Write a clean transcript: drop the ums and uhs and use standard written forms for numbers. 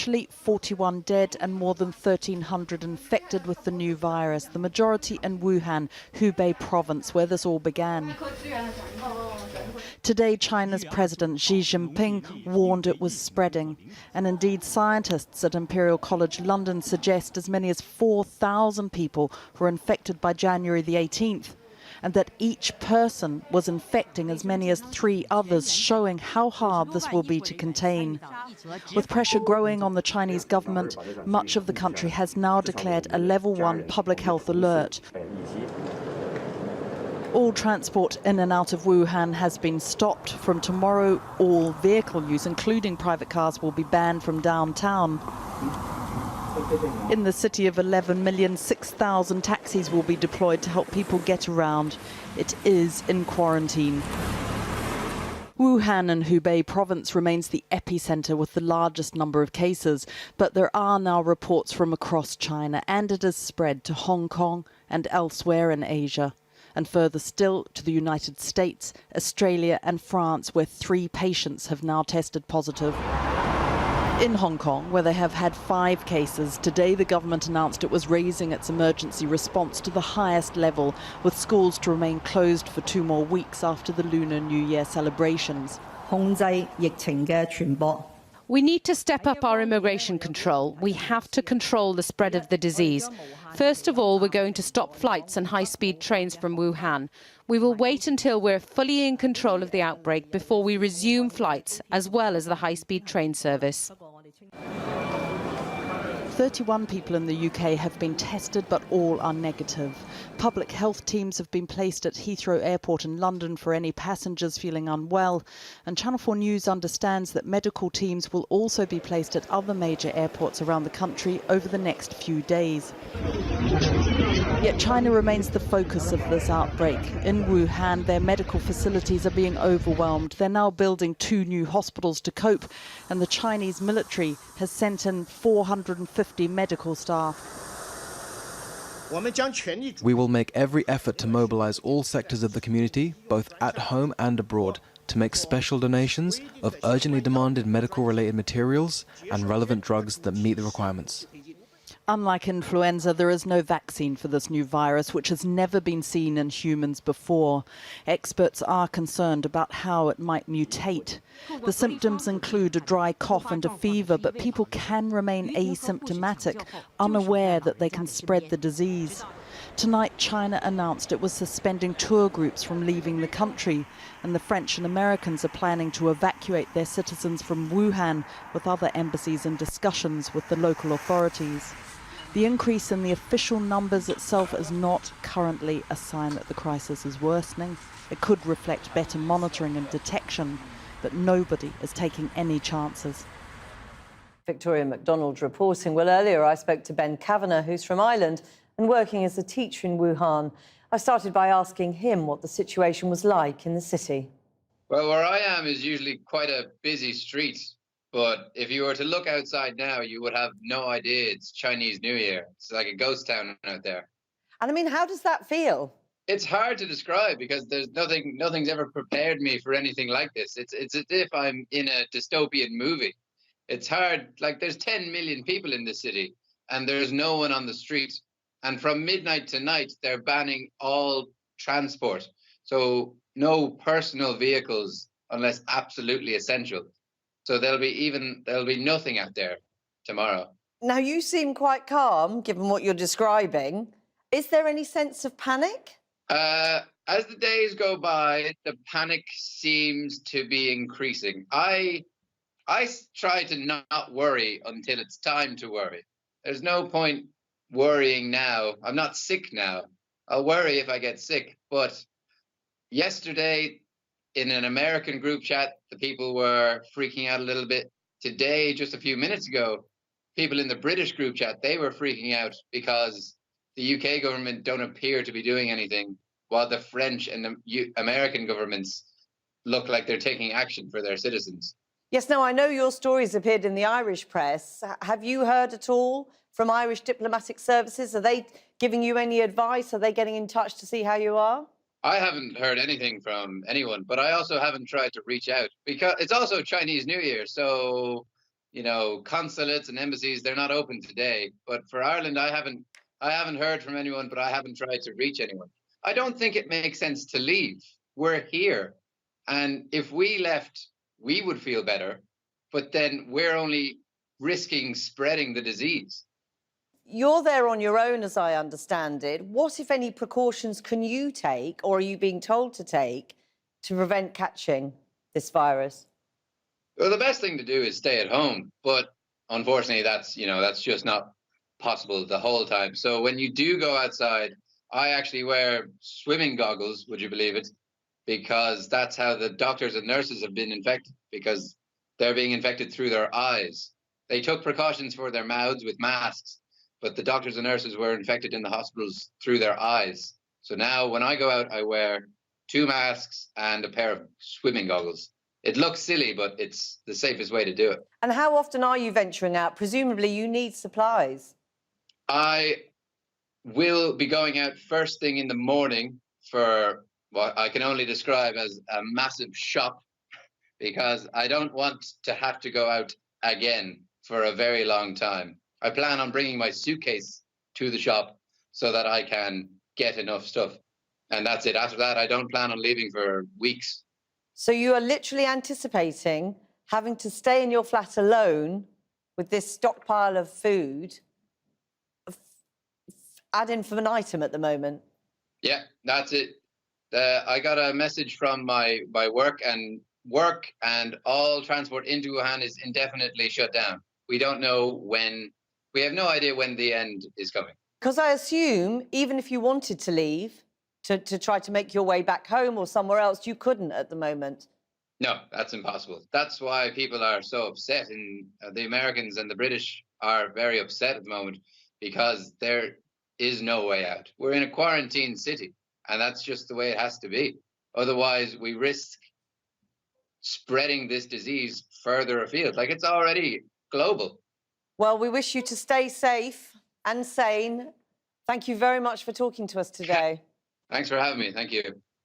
Italy, 41 dead and more than 1,300 infected with the new virus, the majority in Wuhan, Hubei province, where this all began. Today, China's President Xi Jinping warned it was spreading. And indeed, scientists at Imperial College London suggest as many as 4,000 people were infected by January the 18th. And that each person was infecting as many as 3 others, showing how hard this will be to contain. With pressure growing on the Chinese government, much of the country has now declared a level 1 public health alert. All transport in and out of Wuhan has been stopped. From tomorrow, all vehicle use, including private cars, will be banned from downtown. In the city of 11 million, 6,000 taxis will be deployed to help people get around. It is in quarantine. Wuhan in Hubei province remains the epicenter with the largest number of cases, but there are now reports from across China, and it has spread to Hong Kong and elsewhere in Asia, and further still to the United States, Australia and France, where 3 patients have now tested positive. In Hong Kong, where they have had 5 cases, today the government announced it was raising its emergency response to the highest level, with schools to remain closed for 2 more weeks after the Lunar New Year celebrations. We need to step up our immigration control. We have to control the spread of the disease. First of all, we're going to stop flights and high-speed trains from Wuhan. We will wait until we're fully in control of the outbreak before we resume flights, as well as the high-speed train service. 31 people in the UK have been tested, but all are negative. Public health teams have been placed at Heathrow Airport in London for any passengers feeling unwell. And Channel 4 News understands that medical teams will also be placed at other major airports around the country over the next few days. Yet China remains the focus of this outbreak. In Wuhan, their medical facilities are being overwhelmed. They're now building 2 new hospitals to cope, and the Chinese military has sent in 450 medical staff. We will make every effort to mobilize all sectors of the community, both at home and abroad, to make special donations of urgently demanded medical-related materials and relevant drugs that meet the requirements. Unlike influenza, there is no vaccine for this new virus, which has never been seen in humans before. Experts are concerned about how it might mutate. The symptoms include a dry cough and a fever, but people can remain asymptomatic, unaware that they can spread the disease. Tonight, China announced it was suspending tour groups from leaving the country, and the French and Americans are planning to evacuate their citizens from Wuhan, with other embassies in discussions with the local authorities. The increase in the official numbers itself is not currently a sign that the crisis is worsening. It could reflect better monitoring and detection, but nobody is taking any chances. Victoria MacDonald reporting. Well, earlier I spoke to Ben Kavanagh, who's from Ireland and working as a teacher in Wuhan. I started by asking him what the situation was like in the city. Well, where I am is usually quite a busy street. But if you were to look outside now, you would have no idea it's Chinese New Year. It's like a ghost town out there. And I mean, how does that feel? It's hard to describe because there's nothing's ever prepared me for anything like this. It's as if I'm in a dystopian movie. It's hard, like there's 10 million people in this city and there's no one on the street. And from midnight to night, they're banning all transport. So no personal vehicles unless absolutely essential. So there'll be nothing out there tomorrow. Now, you seem quite calm, given what you're describing. Is there any sense of panic? As the days go by, the panic seems to be increasing. I try to not worry until it's time to worry. There's no point worrying now. I'm not sick now. I'll worry if I get sick. But yesterday, in an American group chat, the people were freaking out a little bit. Today, just a few minutes ago, people in the British group chat, they were freaking out because the UK government don't appear to be doing anything, while the French and the American governments look like they're taking action for their citizens. Yes, now I know your stories appeared in the Irish press. Have you heard at all from Irish diplomatic services? Are they giving you any advice? Are they getting in touch to see how you are? I haven't heard anything from anyone, but I also haven't tried to reach out because it's also Chinese New Year. So, consulates and embassies, they're not open today. But for Ireland, I haven't heard from anyone, but I haven't tried to reach anyone. I don't think it makes sense to leave. We're here. And if we left, we would feel better. But then we're only risking spreading the disease. You're there on your own, as I understand it. What, if any, precautions can you take, or are you being told to take, to prevent catching this virus? Well, the best thing to do is stay at home. But unfortunately, that's just not possible the whole time. So when you do go outside, I actually wear swimming goggles, would you believe it? Because that's how the doctors and nurses have been infected, because they're being infected through their eyes. They took precautions for their mouths with masks, but the doctors and nurses were infected in the hospitals through their eyes. So now when I go out, I wear 2 masks and a pair of swimming goggles. It looks silly, but it's the safest way to do it. And how often are you venturing out? Presumably you need supplies. I will be going out first thing in the morning for what I can only describe as a massive shop, because I don't want to have to go out again for a very long time. I plan on bringing my suitcase to the shop so that I can get enough stuff. And that's it. After that, I don't plan on leaving for weeks. So you are literally anticipating having to stay in your flat alone with this stockpile of food ad infinitum at the moment? Yeah, that's it. I got a message from my work and all transport into Wuhan is indefinitely shut down. We don't know when. We have no idea when the end is coming. Because I assume even if you wanted to leave to try to make your way back home or somewhere else, you couldn't at the moment. No, that's impossible. That's why people are so upset. And the Americans and the British are very upset at the moment, because there is no way out. We're in a quarantine city, and that's just the way it has to be. Otherwise, we risk spreading this disease further afield. Like, it's already global. Well, we wish you to stay safe and sane. Thank you very much for talking to us today. Thanks for having me. Thank you.